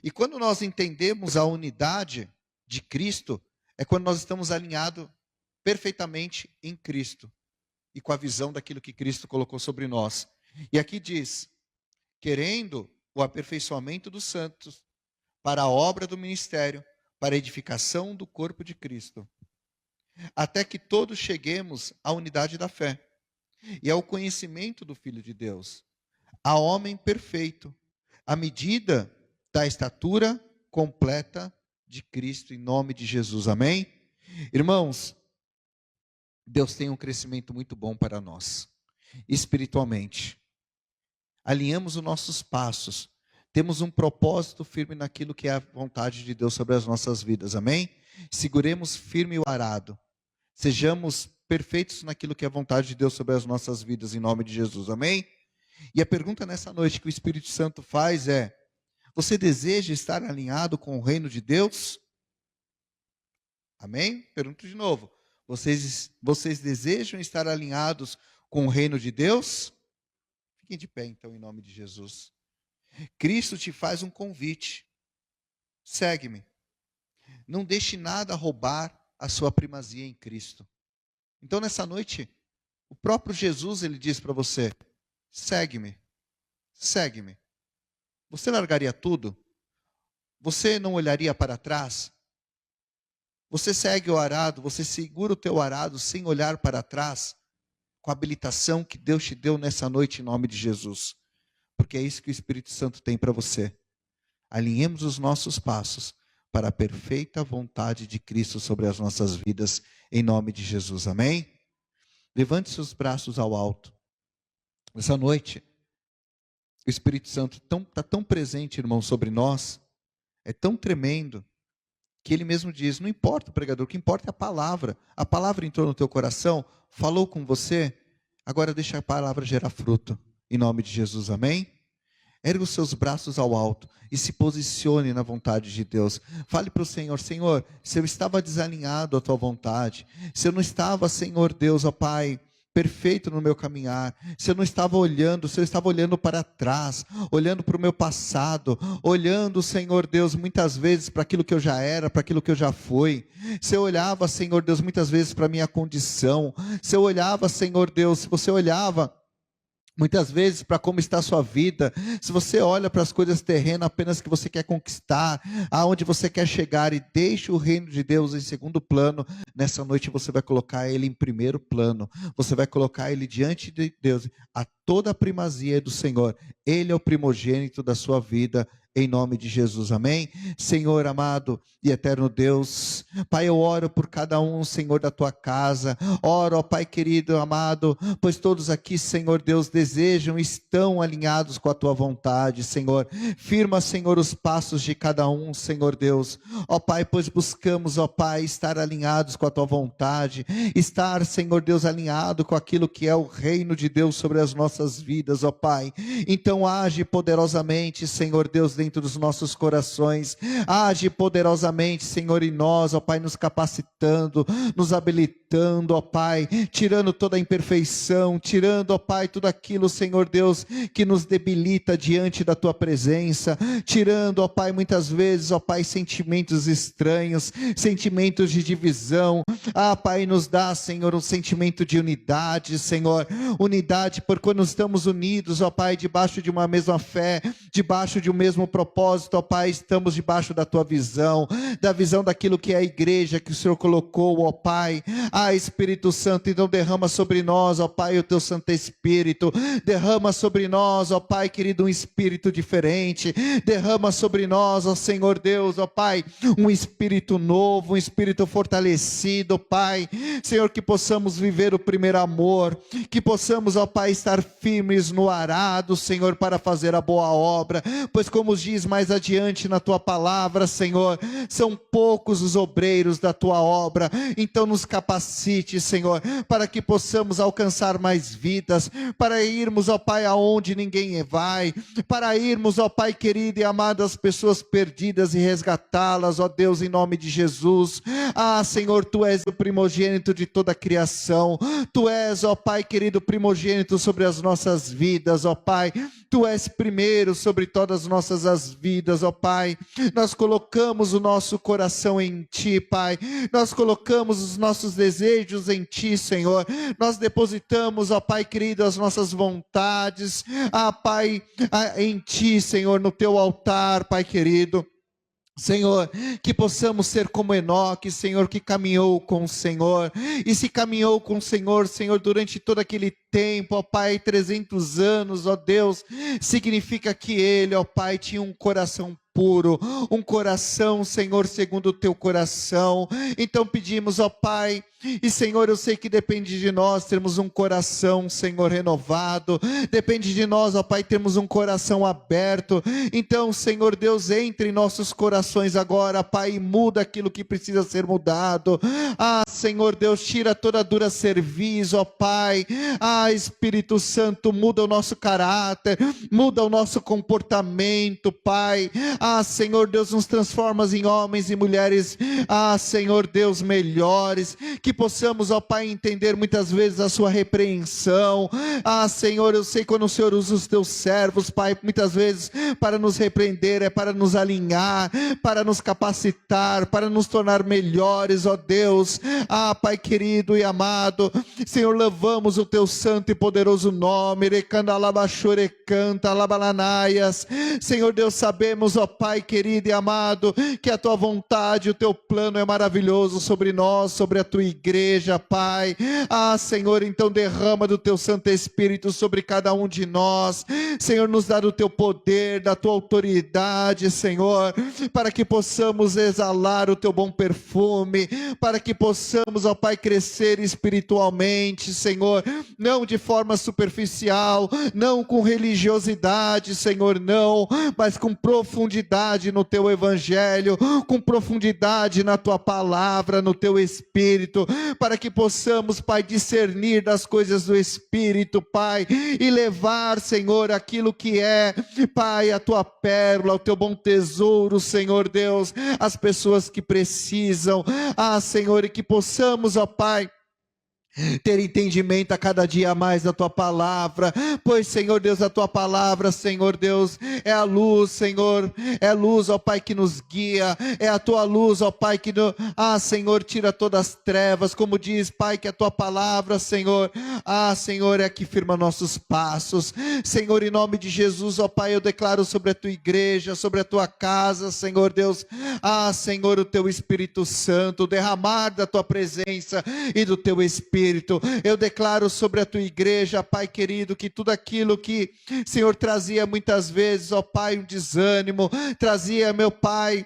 E quando nós entendemos a unidade de Cristo, é quando nós estamos alinhados perfeitamente em Cristo e com a visão daquilo que Cristo colocou sobre nós. E aqui diz, querendo o aperfeiçoamento dos santos, para a obra do ministério, para a edificação do corpo de Cristo, até que todos cheguemos à unidade da fé e ao conhecimento do Filho de Deus, a homem perfeito, à medida da estatura completa de Cristo, em nome de Jesus, amém? Irmãos, Deus tem um crescimento muito bom para nós, espiritualmente. Alinhamos os nossos passos, temos um propósito firme naquilo que é a vontade de Deus sobre as nossas vidas, amém? Seguremos firme o arado, sejamos perfeitos naquilo que é a vontade de Deus sobre as nossas vidas, em nome de Jesus, amém? E a pergunta nessa noite que o Espírito Santo faz é, você deseja estar alinhado com o reino de Deus? Amém? Pergunto de novo, vocês desejam estar alinhados com o reino de Deus? Fiquem de pé então, em nome de Jesus. Cristo te faz um convite, segue-me, não deixe nada roubar a sua primazia em Cristo. Então nessa noite, o próprio Jesus, ele diz para você, segue-me, segue-me. Você largaria tudo? Você não olharia para trás? Você segue o arado, você segura o teu arado sem olhar para trás, com a habilitação que Deus te deu nessa noite em nome de Jesus. Porque é isso que o Espírito Santo tem para você. Alinhemos os nossos passos para a perfeita vontade de Cristo sobre as nossas vidas, em nome de Jesus, amém? Levante seus braços ao alto. Essa noite, o Espírito Santo está tão presente, irmão, sobre nós, é tão tremendo, que ele mesmo diz, não importa o pregador, o que importa é a palavra entrou no teu coração, falou com você, agora deixa a palavra gerar fruto, em nome de Jesus, amém? Erga os seus braços ao alto e se posicione na vontade de Deus. Fale para o Senhor, Senhor, se eu estava desalinhado à tua vontade, se eu não estava, Senhor Deus, ó Pai, perfeito no meu caminhar, se eu não estava olhando, se eu estava olhando para trás, olhando para o meu passado, olhando, Senhor Deus, muitas vezes para aquilo que eu já era, para aquilo que eu já fui, se eu olhava, Senhor Deus, muitas vezes para a minha condição, se eu olhava, Senhor Deus, se você olhava muitas vezes para como está a sua vida, se você olha para as coisas terrenas apenas que você quer conquistar, aonde você quer chegar e deixa o reino de Deus em segundo plano, nessa noite você vai colocar ele em primeiro plano, você vai colocar ele diante de Deus, a toda a primazia do Senhor, ele é o primogênito da sua vida, em nome de Jesus, amém? Senhor amado e eterno Deus, Pai, eu oro por cada um, Senhor, da tua casa, oro, ó Pai querido, amado, pois todos aqui, Senhor Deus, desejam, estão alinhados com a tua vontade, Senhor, firma, Senhor, os passos de cada um, Senhor Deus, ó Pai, pois buscamos, ó Pai, estar alinhados com a tua vontade, estar, Senhor Deus, alinhado com aquilo que é o reino de Deus sobre as nossas vidas, ó Pai, então age poderosamente, Senhor Deus, dentro dos nossos corações, age poderosamente, Senhor, em nós, ó Pai, nos capacitando, nos habilitando, ó Pai, tirando toda a imperfeição, tirando, ó Pai, tudo aquilo, Senhor Deus, que nos debilita diante da tua presença, tirando, ó Pai, muitas vezes, ó Pai, sentimentos estranhos, sentimentos de divisão, Pai, nos dá, Senhor, um sentimento de unidade, Senhor, unidade, por quando estamos unidos, ó Pai, debaixo de uma mesma fé, debaixo de um mesmo propósito, ó Pai, estamos debaixo da tua visão, da visão daquilo que é a igreja que o Senhor colocou, ó Pai, Espírito Santo, então derrama sobre nós, ó Pai, o teu Santo Espírito, derrama sobre nós, ó Pai querido, um espírito diferente, derrama sobre nós, ó Senhor Deus, ó Pai, um espírito novo, um espírito fortalecido, Pai, Senhor, que possamos viver o primeiro amor, que possamos, ó Pai, estar firmes no arado, Senhor, para fazer a boa obra, pois como diz mais adiante na tua palavra, Senhor, são poucos os obreiros da tua obra, então nos capacite, Senhor, para que possamos alcançar mais vidas, para irmos, ó Pai, aonde ninguém vai, para irmos, ó Pai querido e amado, as pessoas perdidas e resgatá-las, ó Deus, em nome de Jesus. Senhor, Tu és o primogênito de toda a criação, Tu és, ó Pai querido, primogênito sobre as nossas vidas, ó Pai, Tu és primeiro sobre todas as nossas vidas, ó Pai. Nós colocamos o nosso coração em Ti, Pai, nós colocamos os nossos desejos em Ti, Senhor, nós depositamos, ó Pai querido, as nossas vontades, Pai, em Ti, Senhor, no Teu altar, Pai querido. Senhor, que possamos ser como Enoque, Senhor, que caminhou com o Senhor, e se caminhou com o Senhor, Senhor, durante todo aquele tempo, ó Pai, 300 anos, ó Deus, significa que ele, ó Pai, tinha um coração puro, um coração, Senhor, segundo o teu coração. Então pedimos, ó Pai, e Senhor, eu sei que depende de nós termos um coração, Senhor, renovado, depende de nós, ó Pai, termos um coração aberto. Então, Senhor Deus, entre em nossos corações agora, Pai, e muda aquilo que precisa ser mudado. Senhor Deus, tira toda dura cerviz, ó Pai. Espírito Santo, muda o nosso caráter, muda o nosso comportamento, Pai. Senhor Deus, nos transformas em homens e mulheres, Senhor Deus, melhores, que possamos, ó Pai, entender muitas vezes a sua repreensão. Senhor, eu sei quando o Senhor usa os teus servos, Pai, muitas vezes para nos repreender, é para nos alinhar, para nos capacitar, para nos tornar melhores, ó Deus. Pai querido e amado, Senhor, louvamos o teu santo e poderoso nome. Senhor Deus, sabemos, ó Pai querido e amado, que a tua vontade, o teu plano é maravilhoso sobre nós, sobre a tua igreja, Pai. Senhor, então derrama do teu Santo Espírito sobre cada um de nós, Senhor, nos dá do teu poder, da tua autoridade, Senhor, para que possamos exalar o teu bom perfume, para que possamos, ó Pai, crescer espiritualmente, Senhor, não de forma superficial, não com religiosidade, Senhor, não, mas com profundidade no teu evangelho, com profundidade na tua palavra, no teu espírito, para que possamos, Pai, discernir das coisas do espírito, Pai, e levar, Senhor, aquilo que é, Pai, a tua pérola, o teu bom tesouro, Senhor Deus, as pessoas que precisam, Senhor, e que possamos, ó Pai, ter entendimento a cada dia mais da tua palavra, pois, Senhor Deus, a tua palavra, Senhor Deus, é a luz, Senhor, é a luz, ó Pai, que nos guia, é a tua luz, ó Pai, que Senhor, tira todas as trevas, como diz, Pai, que a tua palavra, Senhor, Senhor, é a que firma nossos passos. Senhor, em nome de Jesus, ó Pai, eu declaro sobre a tua igreja, sobre a tua casa, Senhor Deus, Senhor, o teu Espírito Santo, o derramar da tua presença e do teu Espírito. Eu declaro sobre a tua igreja, Pai querido, que tudo aquilo que, Senhor, trazia muitas vezes, ó Pai, um desânimo, trazia, meu Pai,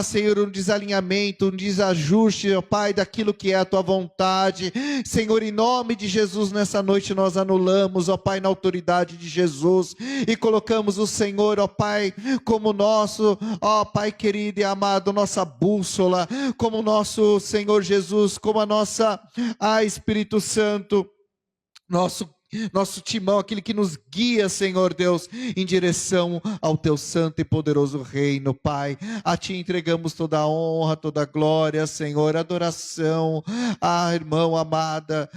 Senhor, um desalinhamento, um desajuste, ó Pai, daquilo que é a tua vontade, Senhor, em nome de Jesus, nessa noite nós anulamos, ó Pai, na autoridade de Jesus, e colocamos o Senhor, ó Pai, como nosso, ó Pai querido e amado, nossa bússola, como nosso Senhor Jesus, como a nossa, Espírito Santo, nosso timão, aquele que nos guia, Senhor Deus, em direção ao teu santo e poderoso reino, Pai. A ti entregamos toda a honra, toda a glória, Senhor, adoração. Irmão amada,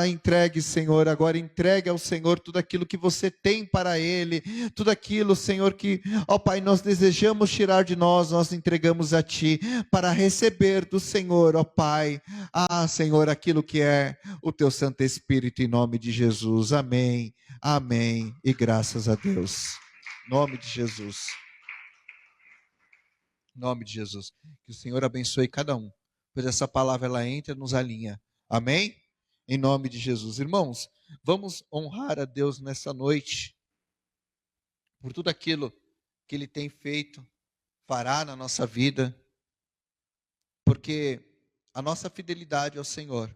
entregue, Senhor, agora entregue ao Senhor tudo aquilo que você tem para Ele, tudo aquilo, Senhor, que, ó Pai, nós desejamos tirar de nós, nós entregamos a ti, para receber do Senhor, ó Pai, Senhor, aquilo que é o teu Santo Espírito, em nome de Jesus. Amém, amém, e graças a Deus, em nome de Jesus, em nome de Jesus, que o Senhor abençoe cada um, pois essa palavra ela entra, nos alinha, amém, em nome de Jesus. Irmãos, vamos honrar a Deus nessa noite, por tudo aquilo que Ele tem feito, fará na nossa vida, porque a nossa fidelidade ao Senhor,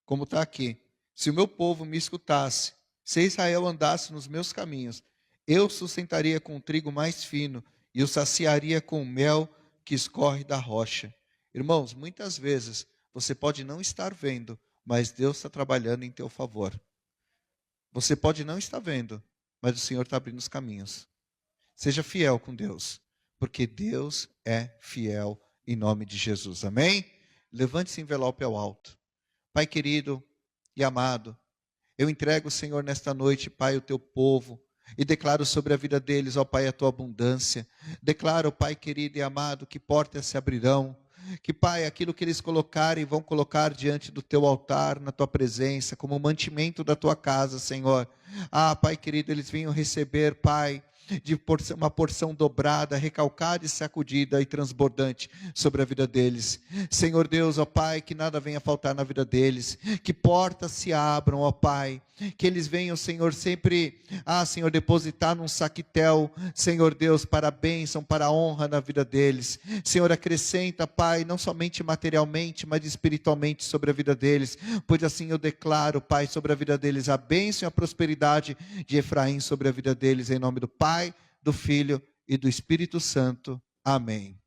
como está aqui, se o meu povo me escutasse, Se Israel andasse nos meus caminhos, eu sustentaria com o trigo mais fino e o saciaria com o mel que escorre da rocha. Irmãos, muitas vezes você pode não estar vendo, mas Deus está trabalhando em teu favor. Você pode não estar vendo, mas o Senhor está abrindo os caminhos. Seja fiel com Deus, porque Deus é fiel em nome de Jesus. Amém? Levante esse envelope ao alto. Pai querido e amado, eu entrego, Senhor, nesta noite, Pai, o teu povo, e declaro sobre a vida deles, ó Pai, a tua abundância. Declaro, Pai querido e amado, que portas se abrirão, que, Pai, aquilo que eles colocarem, vão colocar diante do teu altar, na tua presença, como mantimento da tua casa, Senhor. Ah, Pai querido, eles venham receber, Pai, uma porção dobrada, recalcada e sacudida e transbordante sobre a vida deles. Senhor Deus, ó Pai, que nada venha faltar na vida deles, que portas se abram, ó Pai, que eles venham, Senhor, sempre, Senhor, depositar num saquitel, Senhor Deus, para a bênção, para a honra na vida deles. Senhor, acrescenta, Pai, não somente materialmente, mas espiritualmente sobre a vida deles, pois assim eu declaro, Pai, sobre a vida deles a bênção e a prosperidade de Efraim sobre a vida deles, em nome do Pai, do Filho e do Espírito Santo. Amém.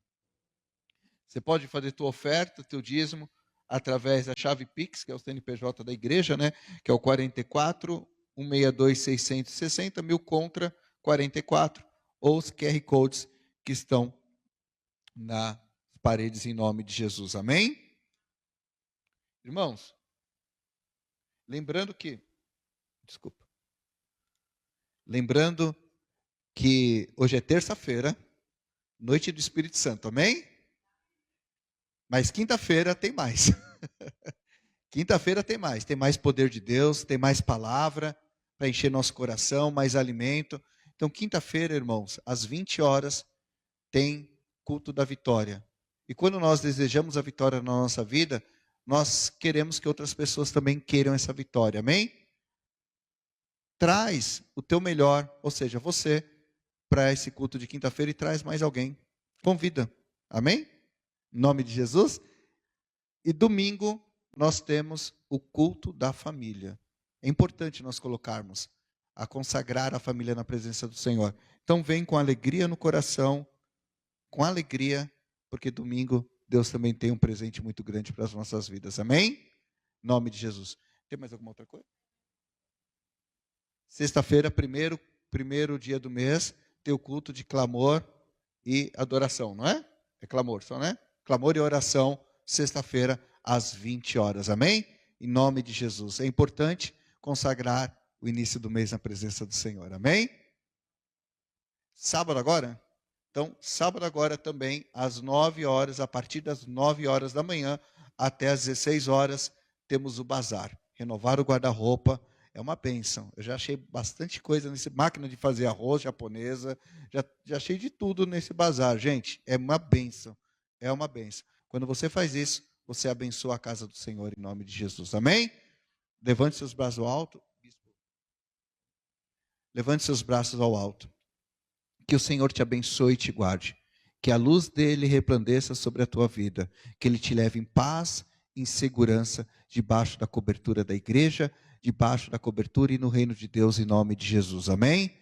Você pode fazer tua oferta, teu dízimo, através da chave Pix, que é o CNPJ da igreja, né? Que é o 44 162 660 1000 contra 44, ou os QR Codes que estão nas paredes em nome de Jesus. Amém? Irmãos, lembrando que hoje é terça-feira, noite do Espírito Santo, amém? Mas quinta-feira tem mais. Quinta-feira tem mais poder de Deus, tem mais palavra para encher nosso coração, mais alimento. Então, quinta-feira, irmãos, às 20 horas, tem culto da vitória. E quando nós desejamos a vitória na nossa vida, nós queremos que outras pessoas também queiram essa vitória, amém? Traz o teu melhor, ou seja, você, para esse culto de quinta-feira e traz mais alguém. Convida, amém? Em nome de Jesus. E domingo nós temos o culto da família. É importante nós colocarmos a consagrar a família na presença do Senhor. Então vem com alegria no coração, com alegria, porque domingo Deus também tem um presente muito grande para as nossas vidas. Amém? Em nome de Jesus. Tem mais alguma outra coisa? Sexta-feira, primeiro dia do mês, tem o culto de clamor e adoração, não é? É clamor só, né? Clamor e oração, sexta-feira, às 20 horas. Amém? Em nome de Jesus. É importante consagrar o início do mês na presença do Senhor. Amém? Sábado agora? Então, sábado agora também, às 9 horas, a partir das 9 horas da manhã até às 16 horas, temos o bazar. Renovar o guarda-roupa é uma bênção. Eu já achei bastante coisa nesse máquina de fazer arroz japonesa, já achei de tudo nesse bazar. Gente, é uma bênção. É uma bênção. Quando você faz isso, você abençoa a casa do Senhor em nome de Jesus. Amém? Levante seus braços ao alto. Levante seus braços ao alto. Que o Senhor te abençoe e te guarde. Que a luz dele resplandeça sobre a tua vida. Que ele te leve em paz, em segurança, debaixo da cobertura da igreja, debaixo da cobertura e no reino de Deus em nome de Jesus. Amém?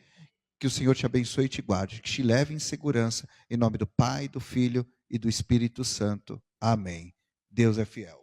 Que o Senhor te abençoe e te guarde. Que te leve em segurança em nome do Pai, do Filho e do Espírito Santo. Amém. Deus é fiel.